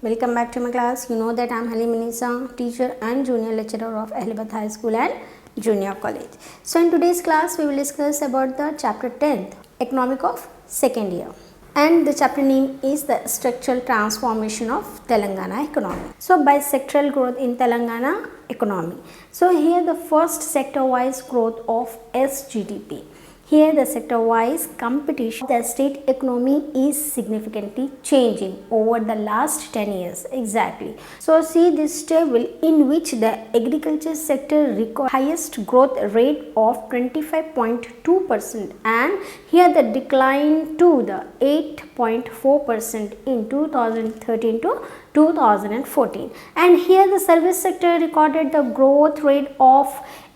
Welcome back to my class. You know that I am Haliminisa, teacher and junior lecturer of Ahlibat High School and Junior College. So in today's class we will discuss about the chapter 10th, Economic of second year. And the chapter name is the structural transformation of Telangana economy. So by sectoral growth in Telangana economy. So here the first sector wise growth of SGDP. Here the sector-wise competition, the state economy is significantly changing over the last 10 years. Exactly. So see this table in which the agriculture sector record highest growth rate of 25.2% and here the decline to the 8.4% in 2013 to 2014. And here the service sector recorded the growth rate of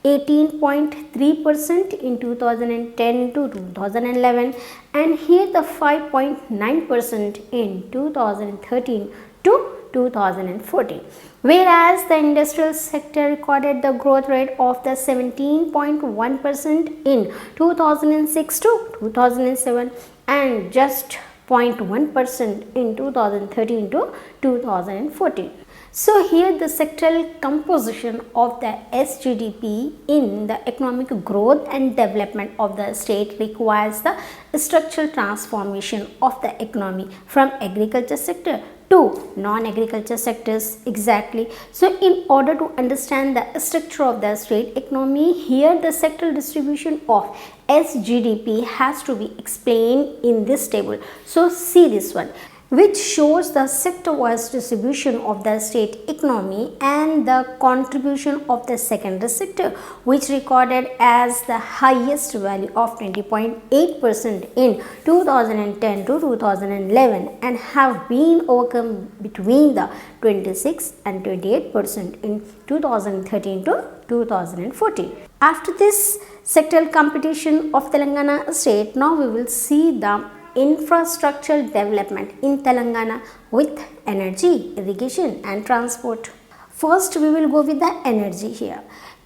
18.3% in 2010 to 2011 and here the 5.9% in 2013 to 2014. Whereas the industrial sector recorded the growth rate of the 17.1% in 2006 to 2007 and just 0.1% in 2013 to 2014. So here the sectoral composition of the SGDP in the economic growth and development of the state requires the structural transformation of the economy from agriculture sector to non-agriculture sectors. Exactly. So in order to understand the structure of the state economy, here the sectoral distribution of SGDP has to be explained in this table. So see this one, which shows the sector-wise distribution of the state economy and the contribution of the secondary sector, which recorded as the highest value of 20.8% in 2010 to 2011 and have been overcome between the 26 and 28% in 2013 to 2014. After this sectoral competition of Telangana state, now we will see the infrastructural development in Telangana with energy, irrigation and transport. First we will go with the energy here.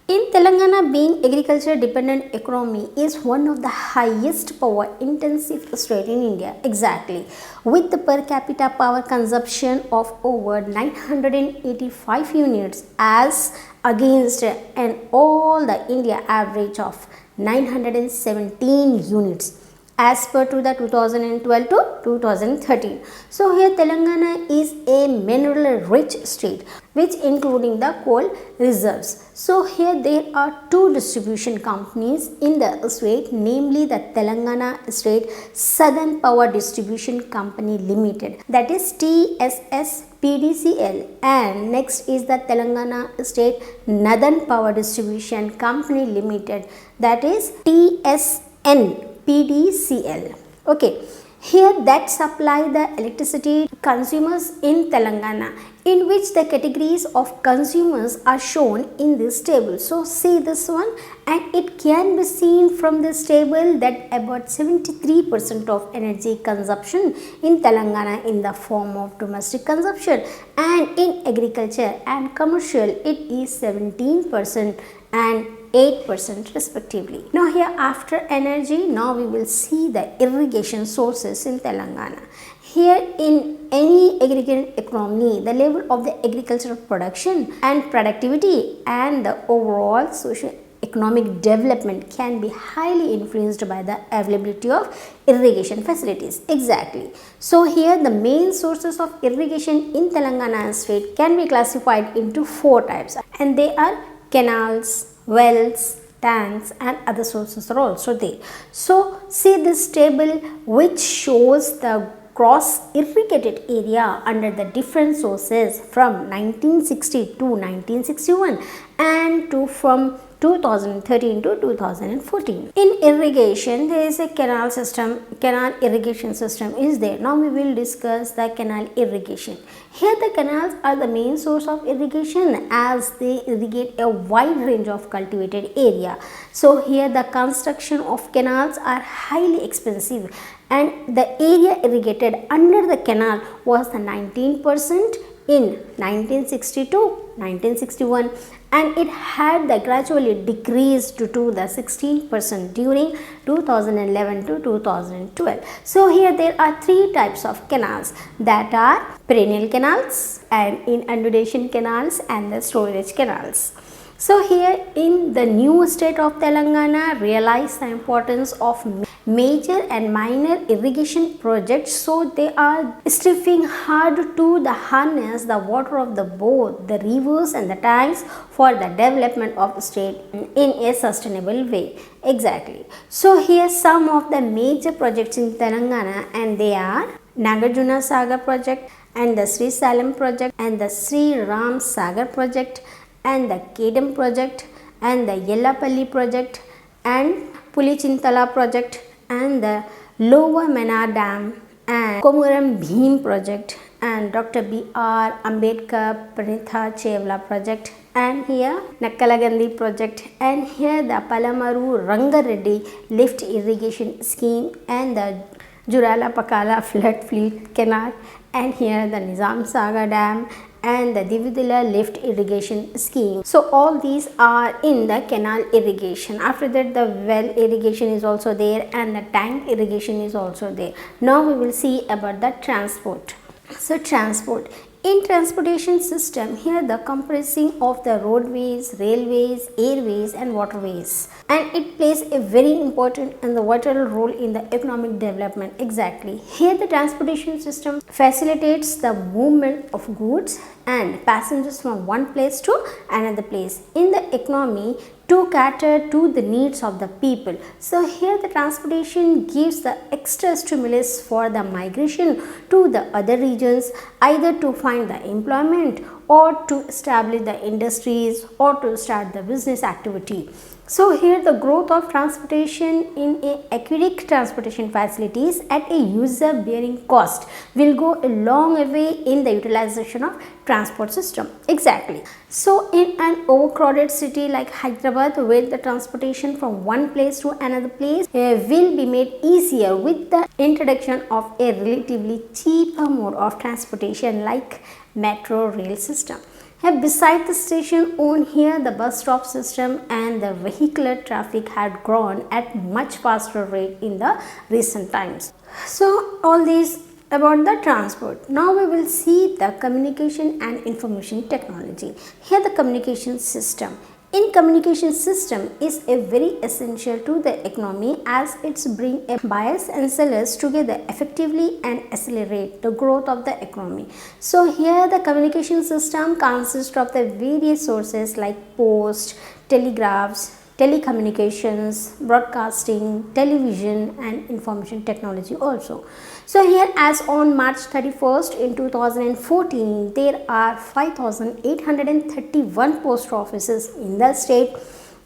In Telangana, being agriculture dependent economy is one of the highest power intensive state in India. Exactly. With the per capita power consumption of over 985 units as against an all the India average of 917 units as per to the 2012 to 2013. So here Telangana is a mineral rich state which including the coal reserves. So here there are two distribution companies in the state, namely the Telangana State Southern Power Distribution Company Limited, that is TSS PDCL, and next is the Telangana State Northern Power Distribution Company Limited, that is TSN PDCL. Okay, here that supply the electricity consumers in Telangana, in which the categories of consumers are shown in this table. So see this one, and it can be seen from this table that about 73% of energy consumption in Telangana in the form of domestic consumption, and in agriculture and commercial it is 17% and 8% respectively. Now here after energy, now we will see the irrigation sources in Telangana. Here in any aggregate economy, the level of the agricultural production and productivity and the overall socio-economic development can be highly influenced by the availability of irrigation facilities. Exactly. So here the main sources of irrigation in Telangana state can be classified into four types, and they are canals, wells, tanks and other sources are also there. So see this table which shows the gross irrigated area under the different sources from 1960 to 1961 and from 2013 to 2014. In irrigation, there is a canal system, canal irrigation system is there. Now we will discuss the canal irrigation. Here the canals are the main source of irrigation as they irrigate a wide range of cultivated area. So here the construction of canals are highly expensive and the area irrigated under the canal was the 19% in 1960 to 1961 and it had gradually decreased to the 16% during 2011 to 2012. So here there are three types of canals, that are perennial canals and inundation canals and the storage canals. So here in the new state of Telangana realize the importance of major and minor irrigation projects, so they are striving hard to harness the water of both the rivers and the tanks for the development of the state in a sustainable way. Exactly. So here some of the major projects in Telangana, and they are Nagarjuna Sagar project and the Sri Salam project and the Sri Ram Sagar project and the Kedam project and the Yellapalli project and Pulichintala project and the Lower Menar Dam and Komuram Bhim project and Dr. B.R. Ambedkar Pranitha Chevla project, and here Nakkalagandi project, and here the Palamaru Rangareddy lift irrigation scheme and the Jurala Pakala flood fleet canal, and here the Nizam Sagar dam and the Dividula lift irrigation scheme. So all these are in the canal irrigation. After that the well irrigation is also there and the tank irrigation is also there. Now we will see about the transport. So transport. In transportation system, here the comprising of the roadways, railways, airways and waterways, and it plays a very important and the vital role in the economic development. Exactly. Here the transportation system facilitates the movement of goods and passengers from one place to another place in the economy to cater to the needs of the people. So here the transportation gives the extra stimulus for the migration to the other regions, either to find the employment or to establish the industries or to start the business activity. So here the growth of transportation in aquatic transportation facilities at a user bearing cost will go a long way in the utilization of transport system. Exactly. So in an overcrowded city like Hyderabad, where the transportation from one place to another place will be made easier with the introduction of a relatively cheaper mode of transportation like metro rail system. Here beside the station on here, the bus stop system and the vehicular traffic had grown at much faster rate in the recent times. So all these about the transport. Now we will see the communication and information technology. Here the communication system. In communication system is a very essential to the economy, as it's bring a buyers and sellers together effectively and accelerate the growth of the economy. So here the communication system consists of the various sources like post, telegraphs, telecommunications, broadcasting, television and information technology also. So here as on March 31st in 2014, there are 5,831 post offices in the state,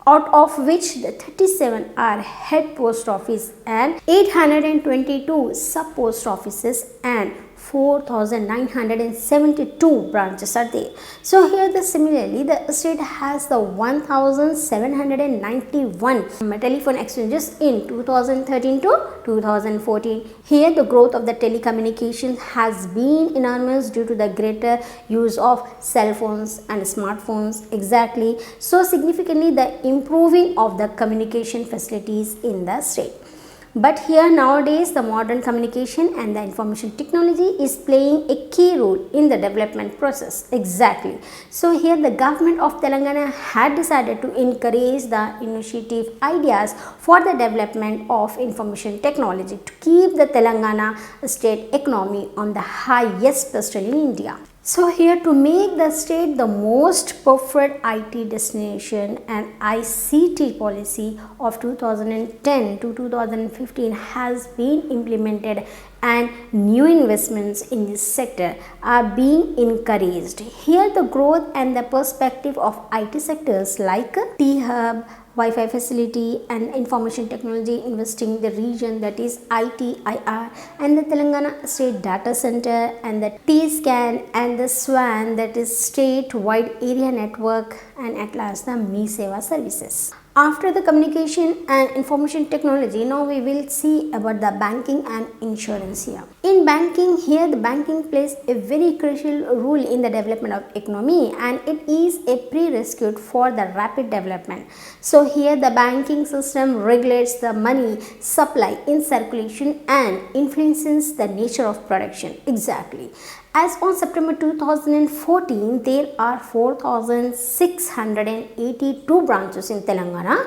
out of which the 37 are head post office and 822 sub post offices and 4,972 branches are there. So here the similarly the state has the 1,791 telephone exchanges in 2013 to 2014. Here the growth of the telecommunications has been enormous due to the greater use of cell phones and smartphones. Exactly. So significantly the improving of the communication facilities in the state. But here nowadays the modern communication and the information technology is playing a key role in the development process. Exactly. So here the government of Telangana had decided to encourage the innovative ideas for the development of information technology to keep the Telangana state economy on the highest pedestal in India. So here to make the state the most preferred IT destination, and ICT policy of 2010 to 2015 has been implemented and new investments in this sector are being encouraged. Here the growth and the perspective of IT sectors like T-Hub, Wi-Fi facility and information technology investing in the region, that is ITIR, and the Telangana State Data Center and the T-Scan and the SWAN, that is State Wide Area Network, and at last the Mi Seva services. After the communication and information technology, now we will see about the banking and insurance here. In banking, here the banking plays a very crucial role in the development of economy, and it is a prerequisite for the rapid development. So here the banking system regulates the money supply in circulation and influences the nature of production. Exactly. As on September 2014, there are 4,682 branches in Telangana,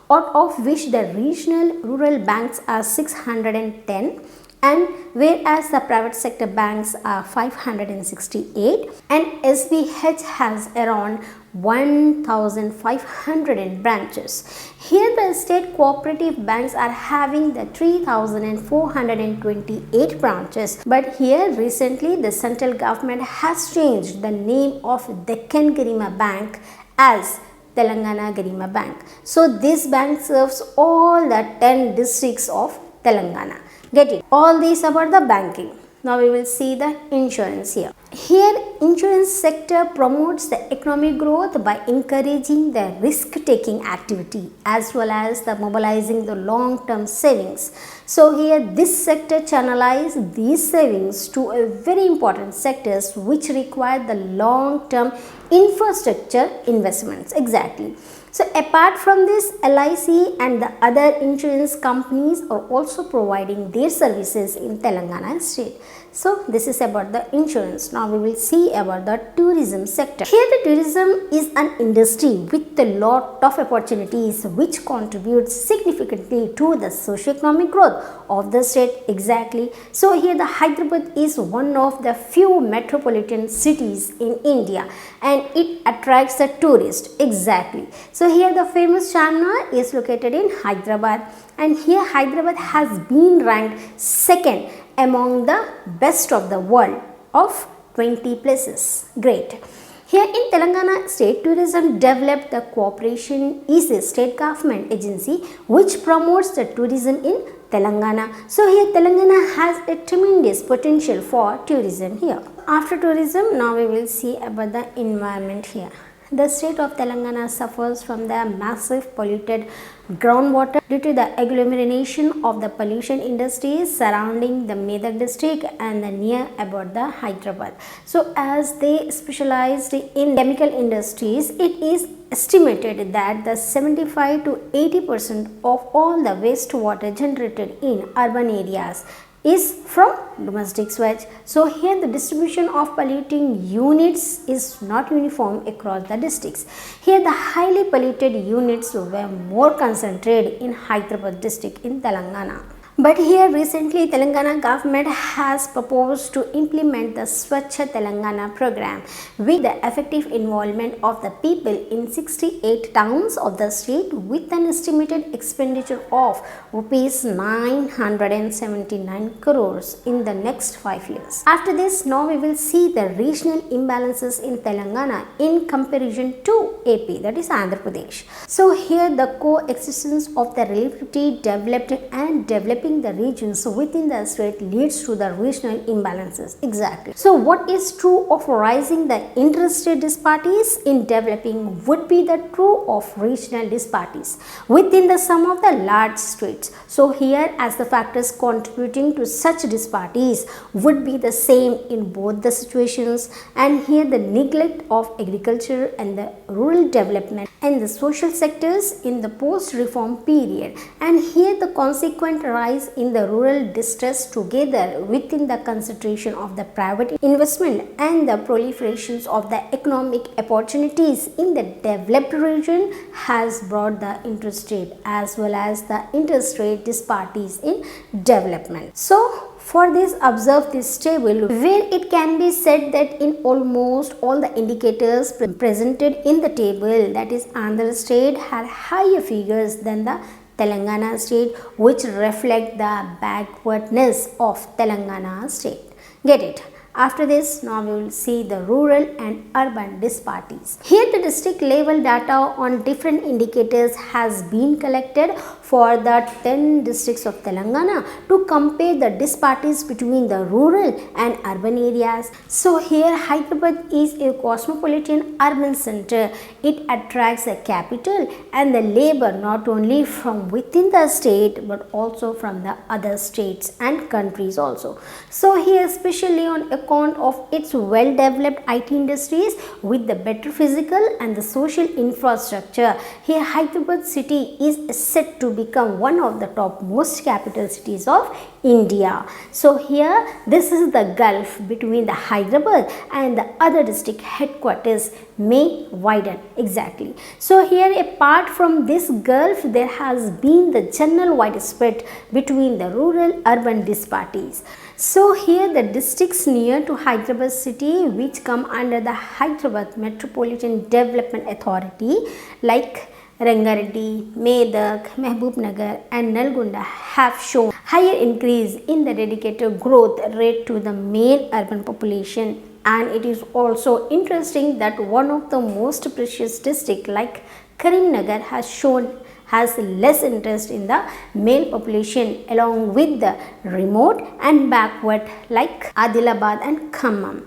out of which the regional rural banks are 610, and whereas the private sector banks are 568, and SBH has around 1,500 branches. Here the state cooperative banks are having the 3,428 branches, but here recently the central government has changed the name of Deccan Garima Bank as Telangana Garima Bank. So this bank serves all the 10 districts of Telangana. Get it? All these about the banking. Now we will see the insurance here. Here insurance sector promotes the economic growth by encouraging the risk-taking activity as well as the mobilizing the long-term savings. So here this sector channelize these savings to a very important sectors which require the long-term infrastructure investments. Exactly. So apart from this, LIC and the other insurance companies are also providing their services in Telangana state. So this is about the insurance. Now we will see about the tourism sector. Here the tourism is an industry with a lot of opportunities which contributes significantly to the socio-economic growth of the state. Exactly. So here the Hyderabad is one of the few metropolitan cities in India, and it attracts the tourists. Exactly. So here the famous Charminar is located in Hyderabad, and here Hyderabad has been ranked second among the best of the world of 20 places. Great. Here in Telangana state, tourism developed the cooperation is a state government agency which promotes the tourism in Telangana. So here Telangana has a tremendous potential for tourism here. After tourism, now we will see about the environment here. The state of Telangana suffers from the massive polluted groundwater due to the agglomeration of the pollution industries surrounding the Medak district and the near about the Hyderabad. So as they specialized in chemical industries, it is estimated that the 75 to 80% of all the wastewater generated in urban areas is from domestic sewage. So here the distribution of polluting units is not uniform across the districts. Here the highly polluted units were more concentrated in Hyderabad district in Telangana. But here recently Telangana government has proposed to implement the Swachha Telangana program with the effective involvement of the people in 68 towns of the state with an estimated expenditure of rupees 979 crores in the next 5 years. After this, now we will see the regional imbalances in Telangana in comparison to AP, that is Andhra Pradesh. So here the coexistence of the relatively developed and developing the regions within the state leads to the regional imbalances. Exactly. So what is true of rising the interstate disparities in developing would be the true of regional disparities within the sum of the large states. So here as the factors contributing to such disparities would be the same in both the situations, and here the neglect of agriculture and the rural development and the social sectors in the post-reform period, and here the consequent rise in the rural distress together within the concentration of the private investment and the proliferations of the economic opportunities in the developed region has brought the interstate as well as the interstate disparities in development. So for this, observe this table where it can be said that in almost all the indicators presented in the table, that is Andhra state had higher figures than the Telangana state, which reflect the backwardness of Telangana state. Get it? After this, now we will see the rural and urban disparities. Here the district level data on different indicators has been collected for the 10 districts of Telangana to compare the disparities between the rural and urban areas. So here Hyderabad is a cosmopolitan urban center. It attracts the capital and the labor not only from within the state but also from the other states and countries also. So here, especially on account of its well developed IT industries with the better physical and the social infrastructure, here Hyderabad city is set to become one of the topmost capital cities of India. So here this is the gulf between the Hyderabad and the other district headquarters may widen exactly. So here, apart from this gulf, there has been the general widespread between the rural urban disparities. So here the districts near to Hyderabad city which come under the Hyderabad Metropolitan Development Authority like Rangareddy, Medak, Mahbubnagar and Nalgonda have shown higher increase in the dedicated growth rate to the main urban population. And it is also interesting that one of the most precious district like Karimnagar has less interest in the male population along with the remote and backward like Adilabad and Khammam.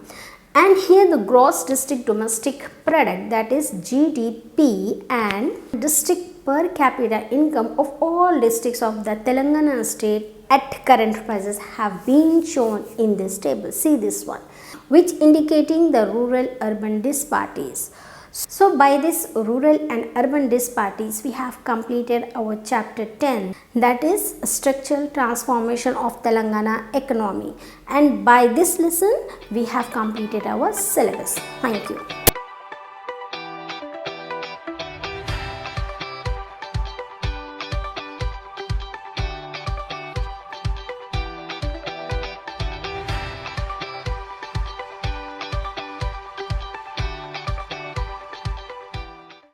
And here the gross district domestic product, that is GDP, and district per capita income of all districts of the Telangana state at current prices have been shown in this table. See this one, which indicating the rural urban disparities. So by this rural and urban disparities, we have completed our chapter 10, that is structural transformation of Telangana economy, and by this lesson we have completed our syllabus. Thank you.